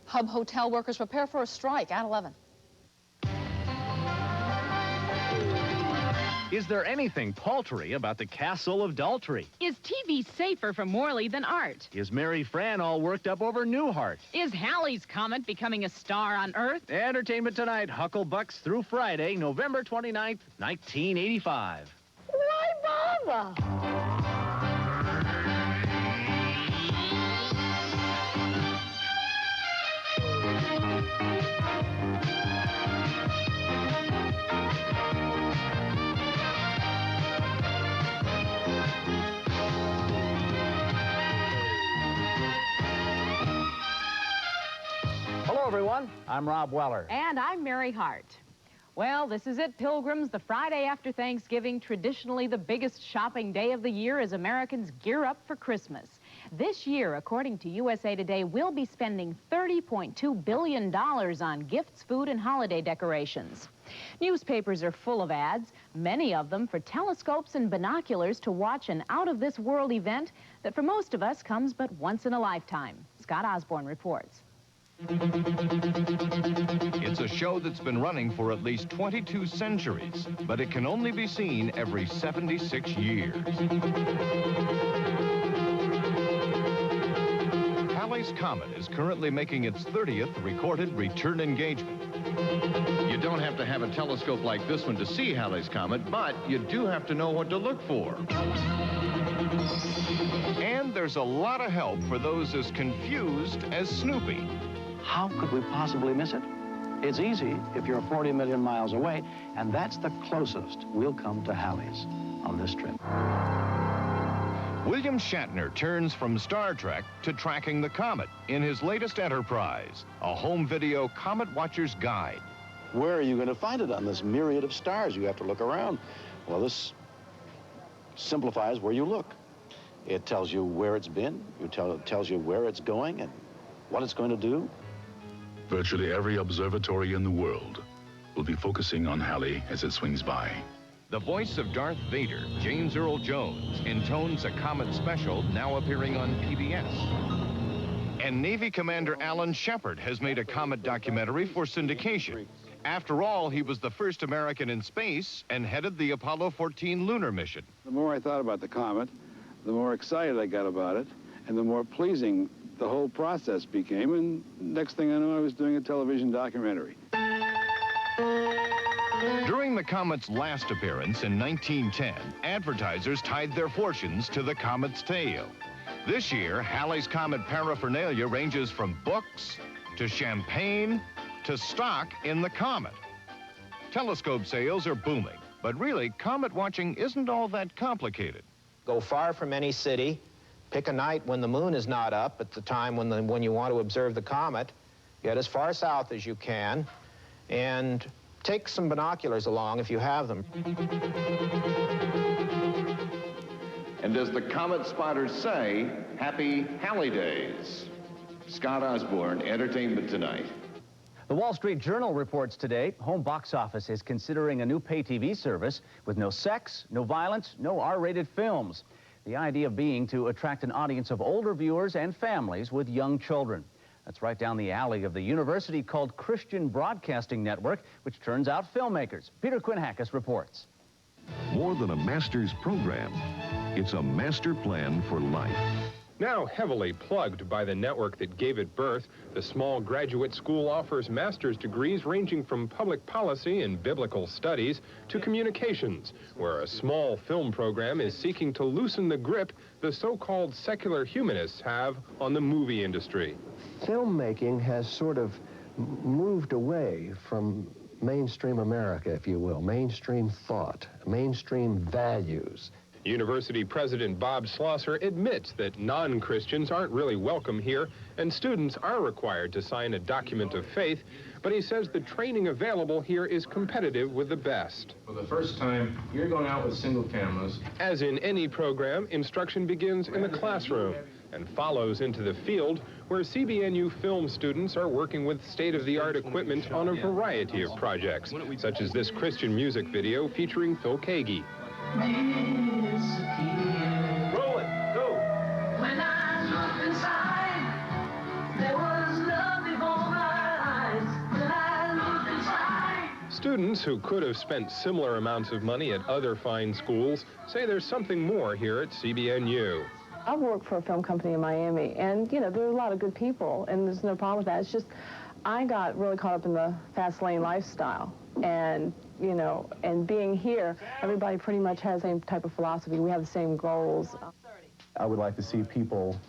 Hub hotel workers prepare for a strike at 11. Is there anything paltry about the castle of Daltrey? Is TV safer for Morley than art? Is Mary Frann all worked up over Newhart? Is Halley's Comet becoming a star on Earth? Entertainment Tonight, Hucklebucks through Friday, November 29th, 1985. Why bother? Hello, everyone. I'm Rob Weller. And I'm Mary Hart. Well, this is it, Pilgrims. The Friday after Thanksgiving, traditionally the biggest shopping day of the year as Americans gear up for Christmas. This year, according to USA Today, we'll be spending $30.2 billion on gifts, food, and holiday decorations. Newspapers are full of ads, many of them for telescopes and binoculars to watch an out-of-this-world event that for most of us comes but once in a lifetime. Scott Osborne reports. It's a show that's been running for at least 22 centuries, but it can only be seen every 76 years. Halley's Comet is currently making its 30th recorded return engagement. You don't have to have a telescope like this one to see Halley's Comet, but you do have to know what to look for. And there's a lot of help for those as confused as Snoopy. How could we possibly miss it? It's easy if you're 40 million miles away, and that's the closest we'll come to Halley's on this trip. William Shatner turns from Star Trek to tracking the comet in his latest enterprise, a home video Comet Watcher's Guide. Where are you going to find it on this myriad of stars? You have to look around. Well, this simplifies where you look. It tells you where it's been, it tells you where it's going and what it's going to do. Virtually every observatory in the world will be focusing on Halley as it swings by. The voice of Darth Vader, James Earl Jones, intones a Comet special now appearing on PBS. And Navy Commander Alan Shepard has made a Comet documentary for syndication. After all, he was the first American in space and headed the Apollo 14 lunar mission. The more I thought about the comet, the more excited I got about it, and the more pleasing the whole process became, and next thing I know, I was doing a television documentary. During the Comet's last appearance in 1910, advertisers tied their fortunes to the Comet's tail. This year, Halley's Comet paraphernalia ranges from books to champagne to stock in the Comet. Telescope sales are booming, but really, comet watching isn't all that complicated. Go far from any city. Pick a night when the moon is not up at the time when you want to observe the comet. Get as far south as you can, and take some binoculars along if you have them. And as the Comet spotters say, happy Halley Days. Scott Osborne, Entertainment Tonight. The Wall Street Journal reports today, home box office is considering a new pay TV service with no sex, no violence, no R-rated films. The idea being to attract an audience of older viewers and families with young children. That's right down the alley of the university called Christian Broadcasting Network, which turns out filmmakers. Peter Quinhacus reports. More than a master's program, it's a master plan for life. Now heavily plugged by the network that gave it birth, the small graduate school offers master's degrees ranging from public policy and biblical studies to communications, where a small film program is seeking to loosen the grip the so-called secular humanists have on the movie industry. Filmmaking has sort of moved away from mainstream America, if you will, mainstream thought, mainstream values. University President Bob Schlosser admits that non-Christians aren't really welcome here, and students are required to sign a document of faith, but he says the training available here is competitive with the best. For the first time, you're going out with single cameras. As in any program, instruction begins in the classroom and follows into the field, where CBNU film students are working with state-of-the-art equipment on a variety of projects, such as this Christian music video featuring Phil Keaggy. Roll it, go. When I looked inside, there was love before Students who could have spent similar amounts of money at other fine schools say there's something more here at CBNU. I've worked for a film company in Miami, and, you know, there are a lot of good people, and there's no problem with that. It's just, I got really caught up in the fast lane lifestyle, and, you know, and being here, everybody pretty much has the same type of philosophy. We have the same goals. I would like to see people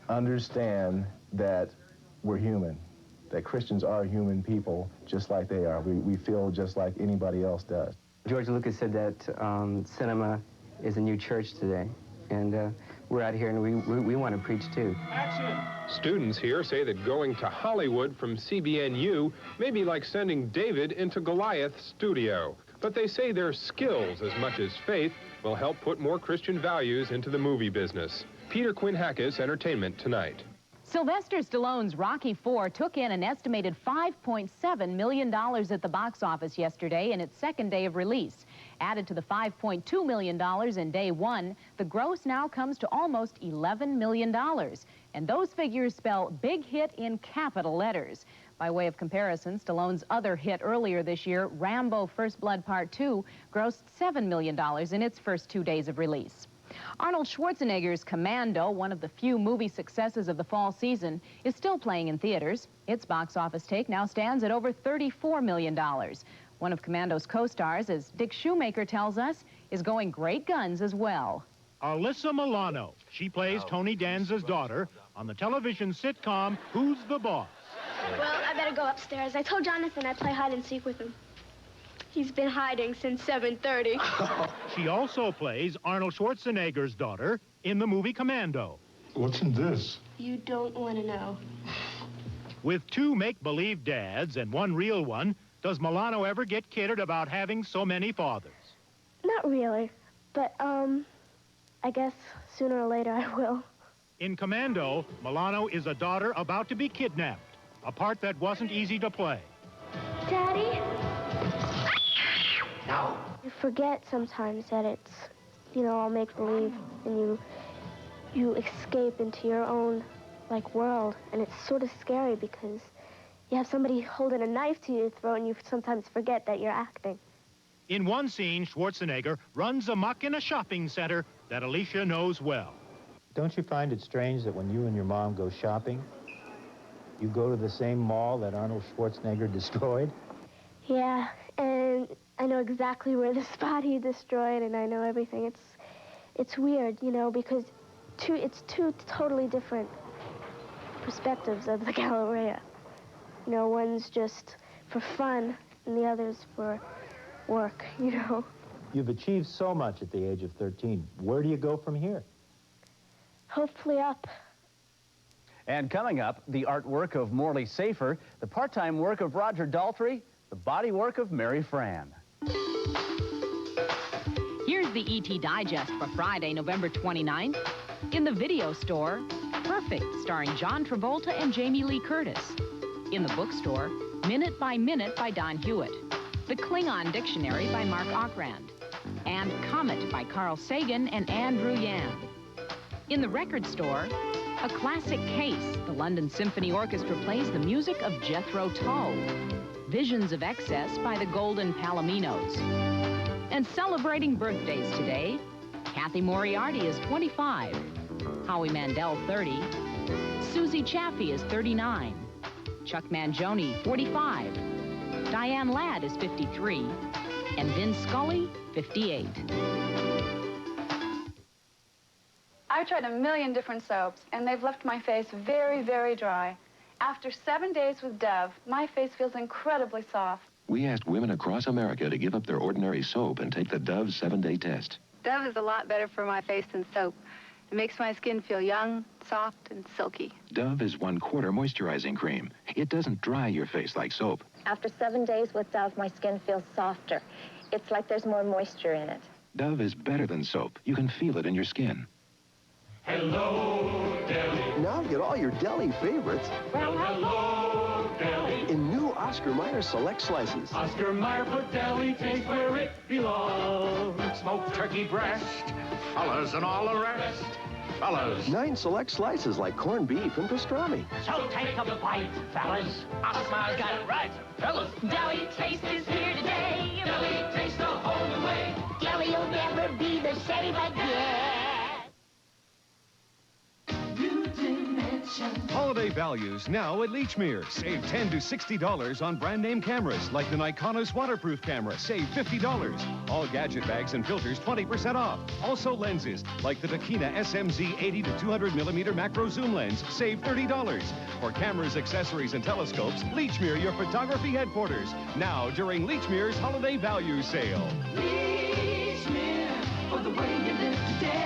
understand that we're human, that Christians are human people just like they are. We feel just like anybody else does. George Lucas said that cinema is a new church today, and we're out here and we want to preach too. Action! Students here say that going to Hollywood from CBNU may be like sending David into Goliath's studio. But they say their skills, as much as faith, will help put more Christian values into the movie business. Peter Quinn Hackis, Entertainment Tonight. Sylvester Stallone's Rocky IV took in an estimated $5.7 million at the box office yesterday in its second day of release. Added to the $5.2 million in day one, the gross now comes to almost $11 million. And those figures spell big hit in capital letters. By way of comparison, Stallone's other hit earlier this year, Rambo First Blood Part 2, grossed $7 million in its first 2 days of release. Arnold Schwarzenegger's Commando, one of the few movie successes of the fall season, is still playing in theaters. Its box office take now stands at over $34 million. One of Commando's co-stars, as Dick Shoemaker tells us, is going great guns as well. Alyssa Milano. She plays Tony Danza's daughter on the television sitcom Who's the Boss? Well, I better go upstairs. I told Jonathan I'd play hide and seek with him. He's been hiding since 7:30. She also plays Arnold Schwarzenegger's daughter in the movie Commando. What's in this? You don't want to know. With 2 make-believe dads and 1 real one, does Milano ever get kidded about having so many fathers? Not really, but, I guess sooner or later I will. In Commando, Milano is a daughter about to be kidnapped, a part that wasn't easy to play. Daddy? No. You forget sometimes that it's, you know, all make-believe, and you escape into your own, like, world, and it's sort of scary because you have somebody holding a knife to your throat, and you sometimes forget that you're acting. In one scene, Schwarzenegger runs amok in a shopping center that Alicia knows well. Don't you find it strange that when you and your mom go shopping, you go to the same mall that Arnold Schwarzenegger destroyed? Yeah, and I know exactly where the spot he destroyed, and I know everything. It's weird, you know, because it's two totally different perspectives of the Galleria. You know, one's just for fun, and the other's for work, you know. You've achieved so much at the age of 13. Where do you go from here? Hopefully up. And coming up, the artwork of Morley Safer, the part-time work of Roger Daltrey, the body work of Mary Frann. Here's the E.T. Digest for Friday, November 29th. In the video store, Perfect, starring John Travolta and Jamie Lee Curtis. In the bookstore, Minute by Minute by Don Hewitt. The Klingon Dictionary by Mark Ockrand. And Comet by Carl Sagan and Andrew Yan. In the record store, a classic case. The London Symphony Orchestra plays the music of Jethro Tull. Visions of Excess by the Golden Palominos. And celebrating birthdays today, Kathy Moriarty is 25, Howie Mandel 30, Susie Chaffee is 39, Chuck Mangione 45, Diane Ladd is 53, and Vin Scully 58. I've tried a million different soaps, and they've left my face very, very dry. After 7 days with Dove, my face feels incredibly soft. We asked women across America to give up their ordinary soap and take the Dove 7-day test. Dove is a lot better for my face than soap. It makes my skin feel young, soft, and silky. Dove is 1/4 moisturizing cream. It doesn't dry your face like soap. After 7 days with Dove, my skin feels softer. It's like there's more moisture in it. Dove is better than soap. You can feel it in your skin. Hello, Deli. Now get all your deli favorites. Well, hello, Deli. In new Oscar Mayer Select Slices. Oscar Mayer put deli taste where it belongs. Smoked turkey breast, fellas and all the rest. fellas. 9 select slices like corned beef and pastrami. So take a bite, fellas. Osmar's got it right, fellas. Deli taste is here today. Deli taste the whole way. Deli'll never be the same again. Holiday values now at Lechmere. Save $10 to $60 on brand name cameras like the Nikonos waterproof camera. Save $50. All gadget bags and filters 20% off. Also lenses like the Takina SMZ 80 to 200 millimeter macro zoom lens. Save $30. For cameras, accessories, and telescopes, Lechmere, your photography headquarters. Now during Lechmere's holiday value sale. Lechmere, for the way you live today.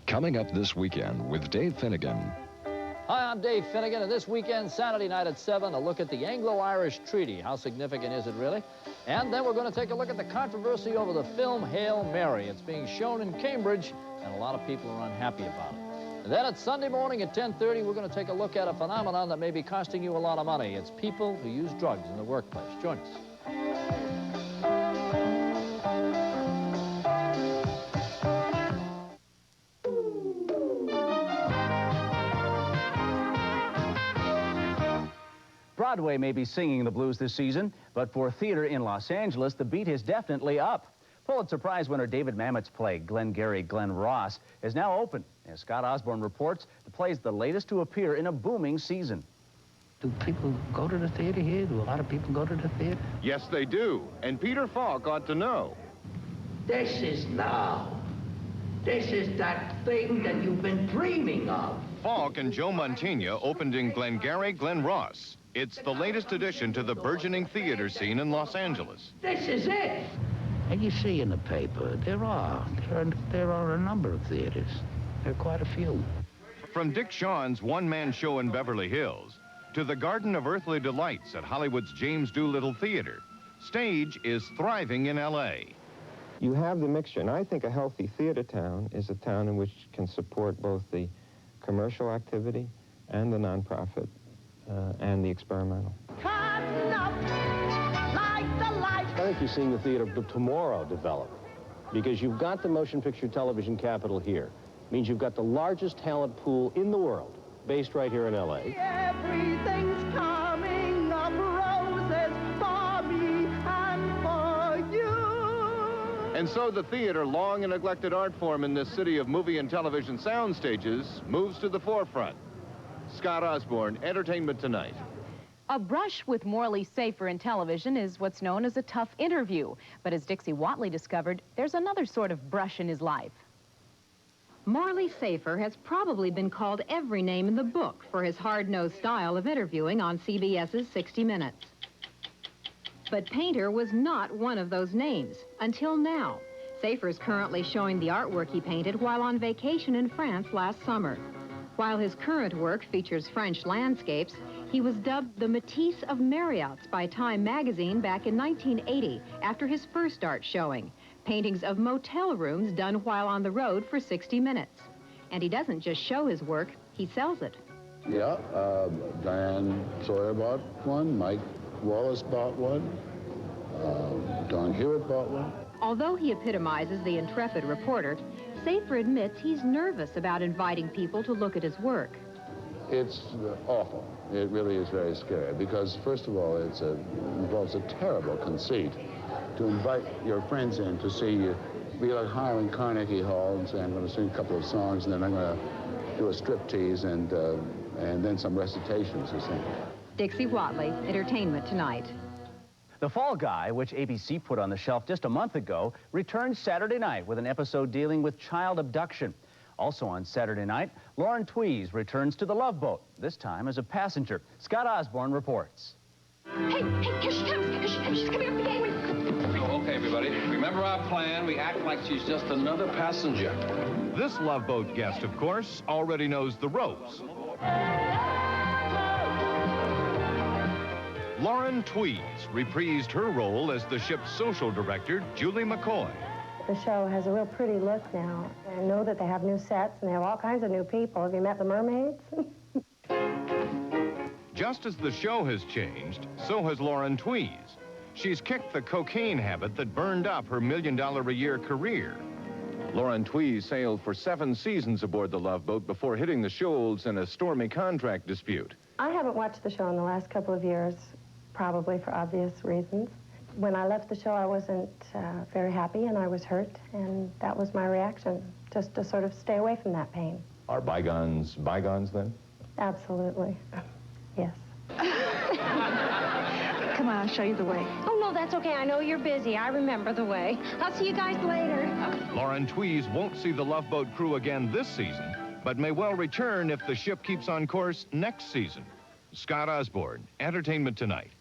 Coming up this weekend with Dave Finnegan. Hi, I'm Dave Finnegan, and this weekend, Saturday night at 7, a look at the Anglo-Irish Treaty. How significant is it, really? And then we're going to take a look at the controversy over the film Hail Mary. It's being shown in Cambridge, and a lot of people are unhappy about it. And then at Sunday morning at 10:30, we're going to take a look at a phenomenon that may be costing you a lot of money. It's people who use drugs in the workplace. Join us. Broadway may be singing the blues this season, but for theater in Los Angeles, the beat is definitely up. Pulitzer Prize winner David Mamet's play, Glengarry Glen Ross, is now open. As Scott Osborne reports, the play is the latest to appear in a booming season. Do people go to the theater here? Do a lot of people go to the theater? Yes, they do. And Peter Falk ought to know. This is now. This is that thing that you've been dreaming of. Falk and Joe Mantegna opened in Glengarry Glen Ross. It's the latest addition to the burgeoning theater scene in Los Angeles. This is it. And you see in the paper, there are a number of theaters. There are quite a few. From Dick Shawn's one-man show in Beverly Hills to the Garden of Earthly Delights at Hollywood's James Doolittle Theater, Stage is thriving in L.A. You have the mixture, and I think a healthy theater town is a town in which can support both the commercial activity and the nonprofit and the experimental. I think you're seeing the theater of tomorrow develop because you've got the motion picture television capital here. It means you've got the largest talent pool in the world based right here in L.A. Everything's coming up roses for me and for you. And so the theater, long a neglected art form in this city of movie and television sound stages, moves to the forefront. Scott Osborne, Entertainment Tonight. A brush with Morley Safer in television is what's known as a tough interview. But as Dixie Watley discovered, there's another sort of brush in his life. Morley Safer has probably been called every name in the book for his hard-nosed style of interviewing on CBS's 60 Minutes. But Painter was not one of those names, until now. Safer is currently showing the artwork he painted while on vacation in France last summer. While his current work features French landscapes, he was dubbed the Matisse of Marriotts by Time magazine back in 1980 after his first art showing, paintings of motel rooms done while on the road for 60 Minutes. And he doesn't just show his work, he sells it. Yeah, Diane Sawyer bought one, Mike Wallace bought one, Don Hewitt bought one. Although he epitomizes the intrepid reporter, Safer admits he's nervous about inviting people to look at his work. It's awful. It really is very scary because, first of all, it involves a terrible conceit to invite your friends in to see you. Be like hiring Carnegie Hall and say, I'm going to sing a couple of songs and then I'm going to do a striptease and then some recitations or something. Dixie Watley, Entertainment Tonight. The Fall Guy, which ABC put on the shelf just a month ago, returns Saturday night with an episode dealing with child abduction. Also on Saturday night, Lauren Twees returns to the Love Boat, this time as a passenger. Scott Osborne reports. Hey, here she comes. Here she comes. She's coming up the gangway. Okay, everybody, remember our plan? We act like she's just another passenger. This Love Boat guest, of course, already knows the ropes. Lauren Twees reprised her role as the ship's social director, Julie McCoy. The show has a real pretty look now. I know that they have new sets and they have all kinds of new people. Have you met the mermaids? Just as the show has changed, so has Lauren Twees. She's kicked the cocaine habit that burned up her $1 million-a-year career. Lauren Twees sailed for 7 seasons aboard the Love Boat before hitting the shoals in a stormy contract dispute. I haven't watched the show in the last couple of years, probably for obvious reasons. When I left the show, I wasn't very happy, and I was hurt, and that was my reaction, just to sort of stay away from that pain. Are bygones bygones, then? Absolutely. Yes. Come on, I'll show you the way. Oh, no, that's okay. I know you're busy. I remember the way. I'll see you guys later. Lauren Twees won't see the Love Boat crew again this season, but may well return if the ship keeps on course next season. Scott Osborne, Entertainment Tonight.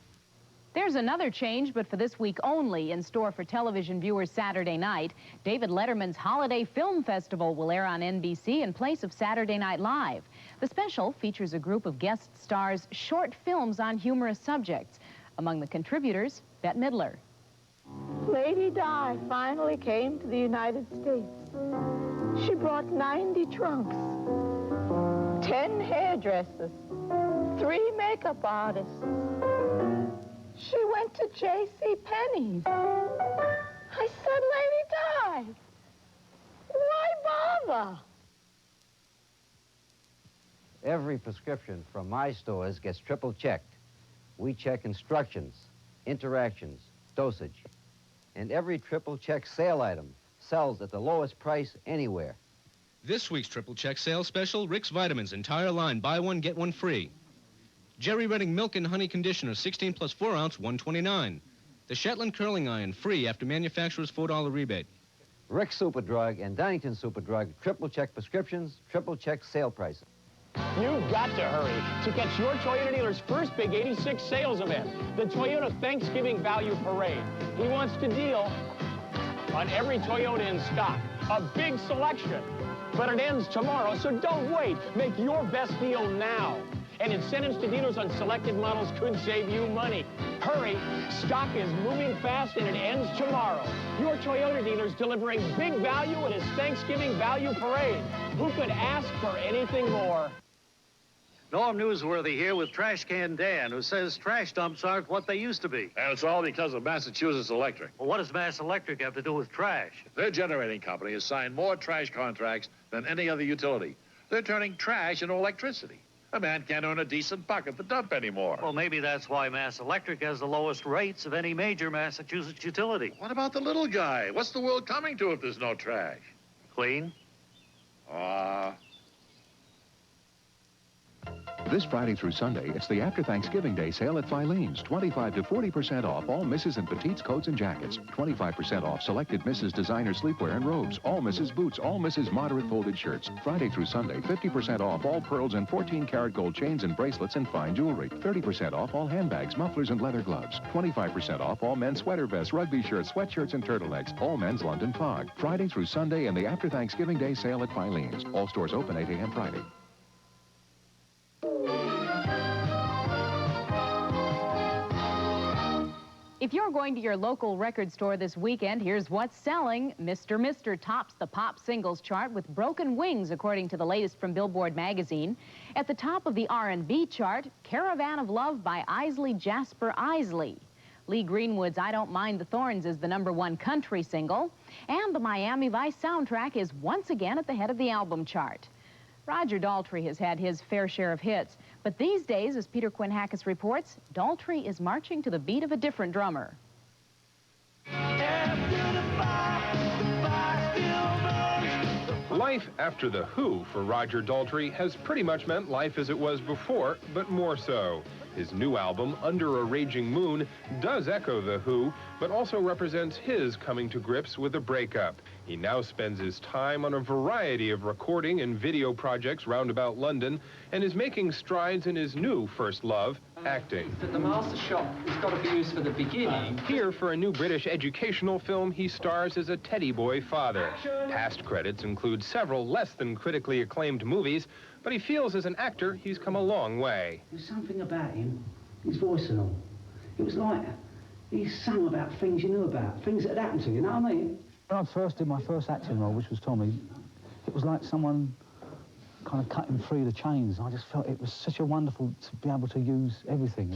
There's another change, but for this week only, in store for television viewers Saturday night. David Letterman's Holiday Film Festival will air on NBC in place of Saturday Night Live. The special features a group of guest stars' short films on humorous subjects. Among the contributors, Bette Midler. Lady Di finally came to the United States. She brought 90 trunks, 10 hairdressers, 3 makeup artists. She went to J.C. Penney's. I said, Lady Di, why bother? Every prescription from my stores gets triple checked. We check instructions, interactions, dosage. And every triple check sale item sells at the lowest price anywhere. This week's triple check sale special, Rick's Vitamins, entire line, buy one, get one free. Jerry Redding Milk and Honey Conditioner, 16 plus 4 ounce, $129. The Shetland Curling Iron, free after manufacturer's $4 rebate. Rick's Superdrug and Donnington Superdrug, triple check prescriptions, triple check sale prices. You've got to hurry to catch your Toyota dealer's first big 86 sales event, the Toyota Thanksgiving Value Parade. He wants to deal on every Toyota in stock, a big selection. But it ends tomorrow, so don't wait. Make your best deal now. And incentives to dealers on selected models could save you money. Hurry, stock is moving fast and it ends tomorrow. Your Toyota dealer's delivering big value at his Thanksgiving Value Parade. Who could ask for anything more? Norm Newsworthy here with Trash Can Dan, who says trash dumps aren't what they used to be. And it's all because of Massachusetts Electric. Well, what does Mass Electric have to do with trash? Their generating company has signed more trash contracts than any other utility. They're turning trash into electricity. A man can't earn a decent buck at the dump anymore. Well, maybe that's why Mass Electric has the lowest rates of any major Massachusetts utility. What about the little guy? What's the world coming to if there's no trash? Clean? This Friday through Sunday, it's the after Thanksgiving Day sale at Filene's. 25 to 40% off all Mrs. and Petites coats and jackets. 25% off selected Mrs. designer sleepwear and robes. All Mrs. boots, all Mrs. moderate folded shirts. Friday through Sunday, 50% off all pearls and 14-karat gold chains and bracelets and fine jewelry. 30% off all handbags, mufflers, and leather gloves. 25% off all men's sweater vests, rugby shirts, sweatshirts, and turtlenecks. All men's London fog. Friday through Sunday and the after Thanksgiving Day sale at Filene's. All stores open 8 a.m. Friday. If you're going to your local record store this weekend, here's what's selling. Mr. Mister tops the pop singles chart with Broken Wings, according to the latest from Billboard magazine. At the top of the R&B chart, Caravan of Love by Isley Jasper Isley. Lee Greenwood's I Don't Mind the Thorns is the #1 country single. And the Miami Vice soundtrack is once again at the head of the album chart. Roger Daltrey has had his fair share of hits, but these days, as Peter Quinn-Hackis reports, Daltrey is marching to the beat of a different drummer. Life after The Who for Roger Daltrey has pretty much meant life as it was before, but more so. His new album, Under a Raging Moon, does echo The Who, but also represents his coming to grips with a breakup. He now spends his time on a variety of recording and video projects roundabout London and is making strides in his new first love, acting. But the master shot has got to be used for the beginning. Here, for a new British educational film, he stars as a teddy boy father. Past credits include several less than critically acclaimed movies, but he feels as an actor he's come a long way. There's something about him, his voice and all. It was like he sang about things you knew about, things that had happened to you, you know what I mean? When I first did my first acting role, which was Tommy, it was like someone kind of cutting through the chains. I just felt it was such a wonderful to be able to use everything.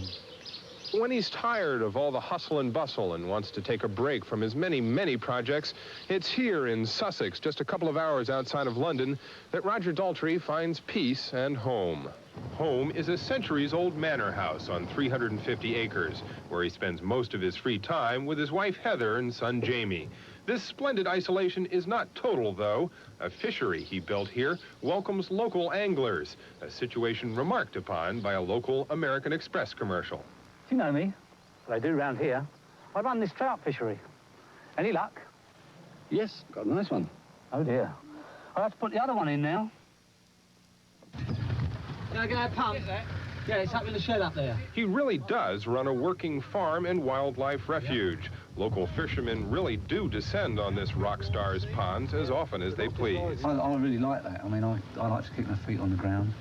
When he's tired of all the hustle and bustle and wants to take a break from his many, many projects, it's here in Sussex, just a couple of hours outside of London, that Roger Daltrey finds peace and home. Home is a centuries-old manor house on 350 acres, where he spends most of his free time with his wife Heather and son Jamie. This splendid isolation is not total, though. A fishery he built here welcomes local anglers, a situation remarked upon by a local American Express commercial. You know me, what I do round here. I run this trout fishery. Any luck? Yes, got a nice one. Oh, dear. I'll have to put the other one in now. Can I get that pump? Yeah, it's up in the shed up there. He really does run a working farm and wildlife refuge. Local fishermen really do descend on this rock star's ponds as often as they please. I really like that. I mean, I like to keep my feet on the ground.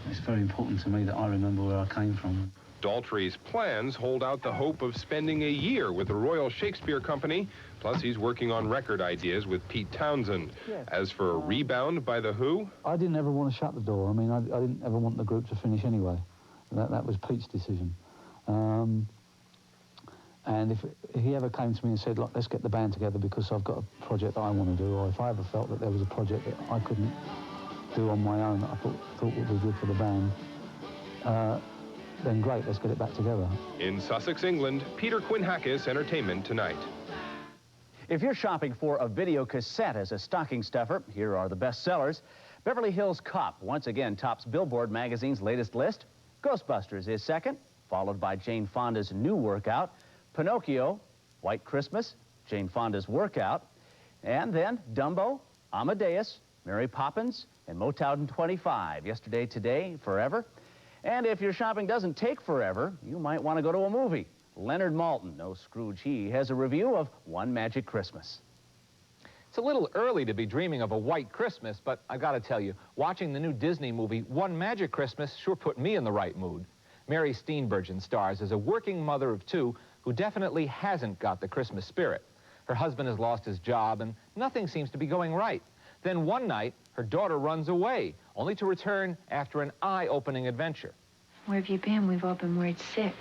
It's very important to me that I remember where I came from. Daltrey's plans hold out the hope of spending a year with the Royal Shakespeare Company, plus he's working on record ideas with Pete Townsend. Yes. As for Rebound by The Who... I didn't ever want to shut the door. I mean, I didn't ever want the group to finish anyway. That was Pete's decision. And if he ever came to me and said, look, let's get the band together because I've got a project that I want to do, or if I ever felt that there was a project that I couldn't do on my own that I thought would be good for the band, then great, let's get it back together. In Sussex, England, Peter Quinn-Hackis, Entertainment Tonight. If you're shopping for a video cassette as a stocking stuffer, here are the best sellers. Beverly Hills Cop once again tops Billboard magazine's latest list. Ghostbusters is second, followed by Jane Fonda's new workout. Pinocchio, White Christmas, Jane Fonda's workout. And then Dumbo, Amadeus, Mary Poppins, and Motown 25. Yesterday, Today, Forever. And if your shopping doesn't take forever, you might want to go to a movie. Leonard Maltin, no Scrooge he, has a review of One Magic Christmas. It's a little early to be dreaming of a white Christmas, but I gotta tell you, watching the new Disney movie One Magic Christmas sure put me in the right mood. Mary Steenburgen stars as a working mother of two who definitely hasn't got the Christmas spirit. Her husband has lost his job and nothing seems to be going right. Then one night, her daughter runs away, only to return after an eye-opening adventure. Where have you been? We've all been worried sick.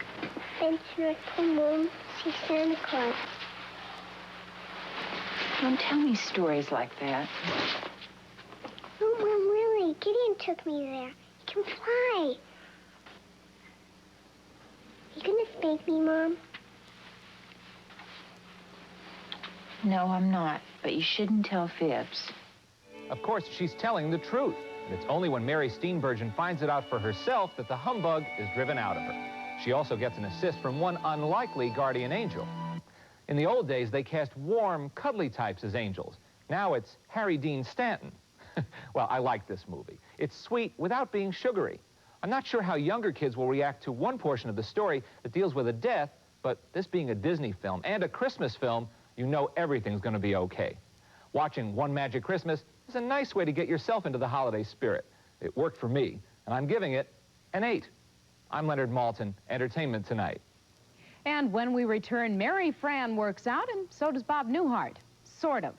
Been to Mom, see Santa Claus. Don't tell me stories like that. No, Mom, really. Gideon took me there. He can fly. You gonna spank me, Mom? No, I'm not. But you shouldn't tell fibs. Of course, she's telling the truth. And it's only when Mary Steenburgen finds it out for herself that the humbug is driven out of her. She also gets an assist from one unlikely guardian angel. In the old days, they cast warm, cuddly types as angels. Now it's Harry Dean Stanton. Well, I like this movie. It's sweet without being sugary. I'm not sure how younger kids will react to one portion of the story that deals with a death, but this being a Disney film and a Christmas film, you know everything's going to be okay. Watching One Magic Christmas is a nice way to get yourself into the holiday spirit. It worked for me, and I'm giving it an 8. I'm Leonard Maltin, Entertainment Tonight. And when we return, Mary Frann works out, and so does Bob Newhart. Sort of.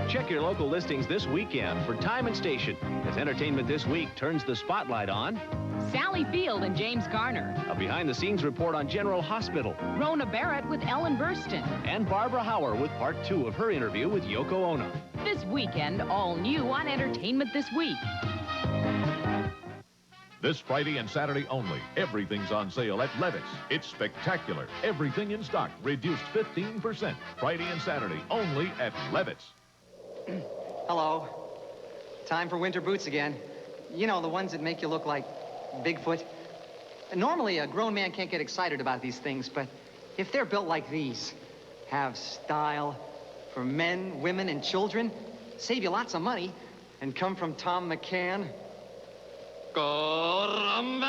Check your local listings this weekend for time and station as Entertainment This Week turns the spotlight on Sally Field and James Garner. a behind-the-scenes report on General Hospital. Rona Barrett with Ellen Burstyn. And Barbara Hauer with part 2 of her interview with Yoko Ono. This weekend, all new on Entertainment This Week. This Friday and Saturday only, everything's on sale at Levitt's. It's spectacular. Everything in stock, reduced 15%. Friday and Saturday only at Levitt's. Hello. Time for winter boots again. You know, the ones that make you look like Bigfoot. Normally, a grown man can't get excited about these things, but if they're built like these, have style for men, women, and children, save you lots of money, and come from Tom McCann. Tom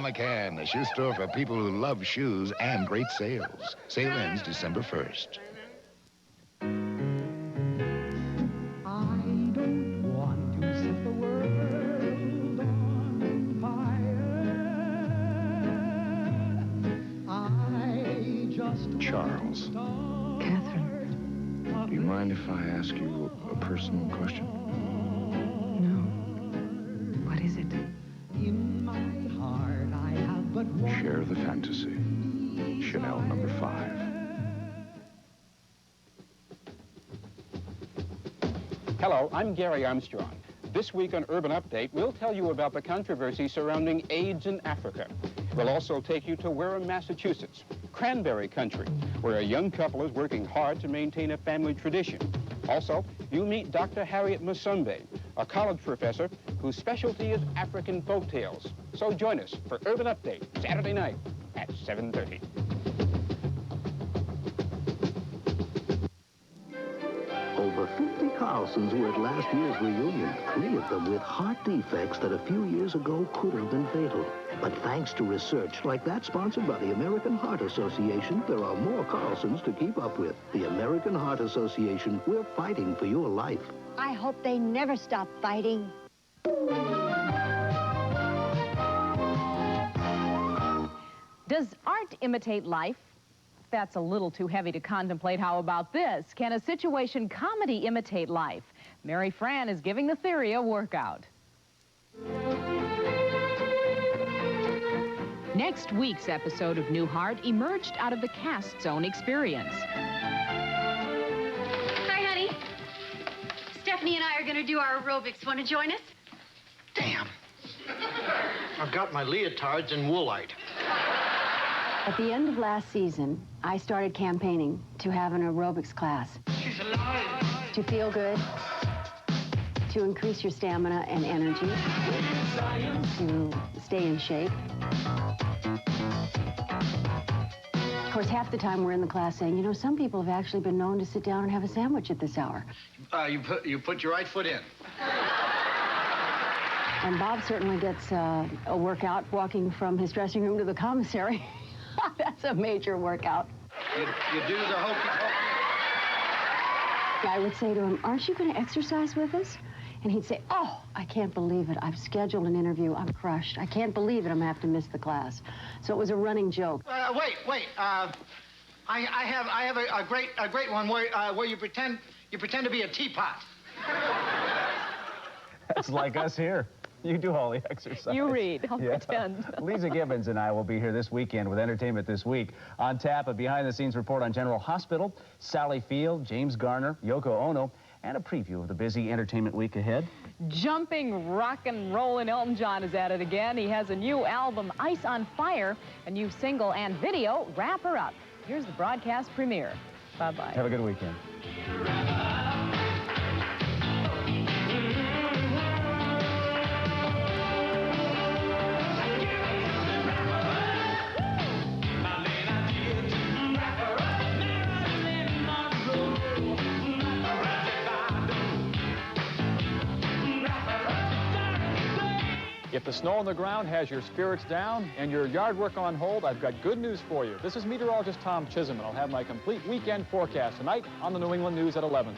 McCann, the shoe store for people who love shoes and great sales. Sale ends December 1st. Charles. Catherine. Do you mind if I ask you a personal question? No. What is it? Dare the fantasy. Chanel number 5. Hello, I'm Gary Armstrong. This week on Urban Update, we'll tell you about the controversy surrounding AIDS in Africa. We'll also take you to Wareham, Massachusetts, cranberry country, where a young couple is working hard to maintain a family tradition. Also, you'll meet Dr. Harriet Musumbe, a college professor whose specialty is African folktales. So join us for Urban Update, Saturday night at 7:30. Over 50 Carlsons were at last year's reunion, 3 of them with heart defects that a few years ago could have been fatal. But thanks to research like that sponsored by the American Heart Association, there are more Carlsons to keep up with. The American Heart Association, we're fighting for your life. I hope they never stop fighting. Does art imitate life? That's a little too heavy to contemplate. How about this? Can a situation comedy imitate life? Mary Frann is giving the theory a workout. Next week's episode of Newhart emerged out of the cast zone experience. Hi, honey. Stephanie and I are going to do our aerobics. Want to join us? Damn. I've got my leotards in woolite. At the end of last season, I started campaigning to have an aerobics class. She's alive. To feel good, to increase your stamina and energy, to stay in shape. Of course, half the time we're in the class saying, you know, some people have actually been known to sit down and have a sandwich at this hour. You put your right foot in. And Bob certainly gets a workout walking from his dressing room to the commissary. That's a major workout. You do the hokey pokey. I would say to him, aren't you going to exercise with us? And he'd say, oh, I can't believe it. I've scheduled an interview. I'm crushed. I can't believe it. I'm going to have to miss the class. So it was a running joke. Wait. I have a great one where you pretend to be a teapot. That's like us here. You do all the exercise. You read. I'll pretend. Lisa Gibbons and I will be here this weekend with Entertainment This Week. On tap, a behind-the-scenes report on General Hospital, Sally Field, James Garner, Yoko Ono, and a preview of the busy entertainment week ahead. Jumping, rock and rollin' Elton John is at it again. He has a new album, Ice on Fire, a new single and video, Wrap Her Up. Here's the broadcast premiere. Bye-bye. Have a good weekend. If the snow on the ground has your spirits down and your yard work on hold, I've got good news for you. This is meteorologist Tom Chisholm, and I'll have my complete weekend forecast tonight on the New England News at 11.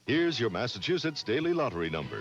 Here's your Massachusetts Daily Lottery number.